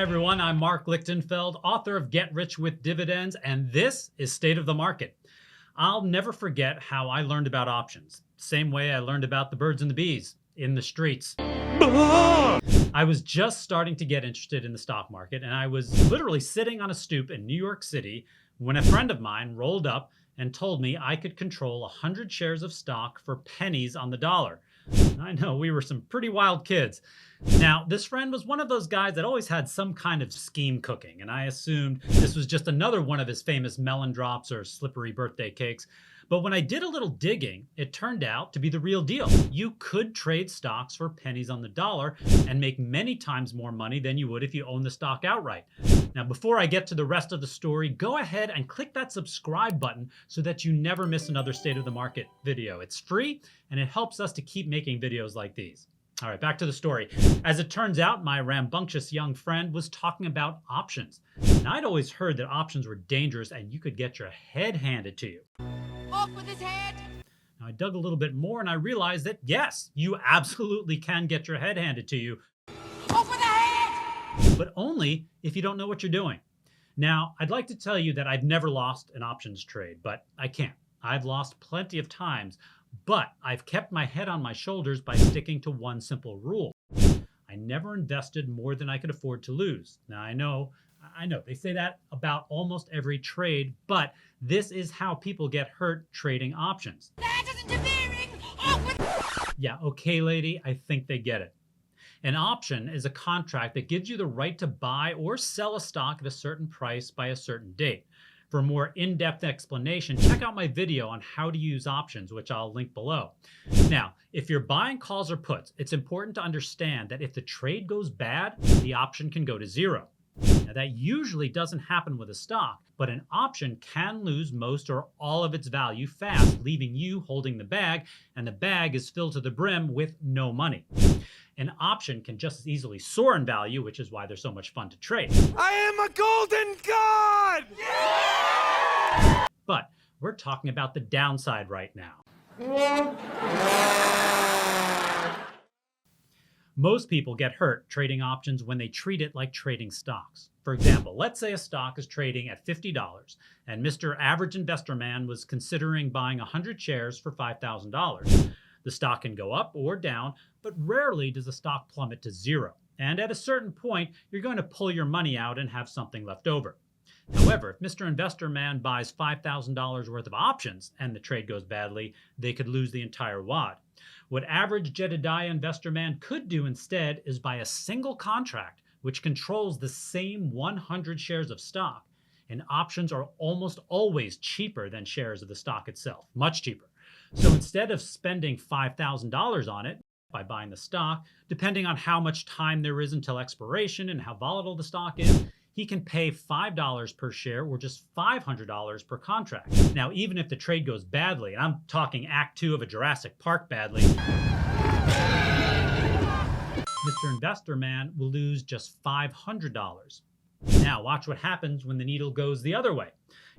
everyone, I'm Mark Lichtenfeld, author of Get Rich with Dividends, and this is State of the Market. I'll never forget how I learned about options. Same way I learned about the birds and the bees, in the streets. I was just starting to get interested in the stock market, and I was literally sitting on a stoop in New York City when a friend of mine rolled up and told me I could control 100 shares of stock for pennies on the dollar. I know, we were some pretty wild kids. Now, this friend was one of those guys that always had some kind of scheme cooking, and I assumed this was just another one of his famous melon drops or slippery birthday cakes. But when I did a little digging, it turned out to be the real deal. You could trade stocks for pennies on the dollar and make many times more money than you would if you owned the stock outright. Now, before I get to the rest of the story, go ahead and click that subscribe button so that you never miss another State of the Market video. It's free and it helps us to keep making videos like these. All right, back to the story. As it turns out, my rambunctious young friend was talking about options. And I'd always heard that options were dangerous and you could get your head handed to you. Off with his head! Now, I dug a little bit more and I realized that yes, you absolutely can get your head handed to you. Off with the head! But only if you don't know what you're doing. Now, I'd like to tell you that I've never lost an options trade, but I can't. I've lost plenty of times, but I've kept my head on my shoulders by sticking to one simple rule. I never invested more than I could afford to lose. Now, I know, they say that about almost every trade, but this is how people get hurt trading options. That is interfering! Off with... Yeah, okay, lady, I think they get it. An option is a contract that gives you the right to buy or sell a stock at a certain price by a certain date. For a more in-depth explanation, check out my video on how to use options, which I'll link below. Now, if you're buying calls or puts, it's important to understand that if the trade goes bad, the option can go to zero. Now, that usually doesn't happen with a stock, but an option can lose most or all of its value fast, leaving you holding the bag, and the bag is filled to the brim with no money. An option can just as easily soar in value, which is why they're so much fun to trade. I am a golden god! Yeah! But we're talking about the downside right now. Most people get hurt trading options when they treat it like trading stocks. For example, let's say a stock is trading at $50 and Mr. Average Investor Man was considering buying 100 shares for $5,000. The stock can go up or down, but rarely does the stock plummet to zero. And at a certain point, you're going to pull your money out and have something left over. However, if Mr. Investor Man buys $5,000 worth of options and the trade goes badly, they could lose the entire wad. What average Jedediah Investor Man could do instead is buy a single contract which controls the same 100 shares of stock. And options are almost always cheaper than shares of the stock itself, much cheaper. So instead of spending $5,000 on it by buying the stock, depending on how much time there is until expiration and how volatile the stock is, he can pay $5 per share or just $500 per contract. Now, even if the trade goes badly, and I'm talking Act 2 of a Jurassic Park badly, Mr. Investor Man will lose just $500. Now, watch what happens when the needle goes the other way.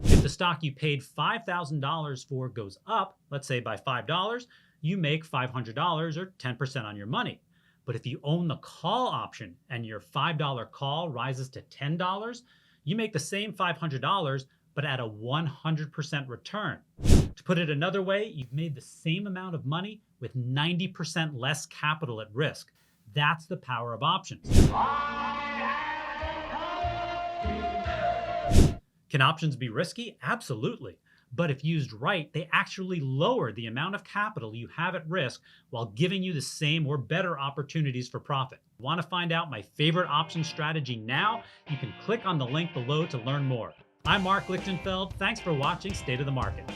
If the stock you paid $5,000 for goes up, let's say by $5, you make $500 or 10% on your money. But if you own the call option and your $5 call rises to $10, you make the same $500, but at a 100% return. To put it another way, you've made the same amount of money with 90% less capital at risk. That's the power of options. Can options be risky? Absolutely. But if used right, they actually lower the amount of capital you have at risk while giving you the same or better opportunities for profit. Want to find out my favorite option strategy now? You can click on the link below to learn more. I'm Mark Lichtenfeld. Thanks for watching State of the Market.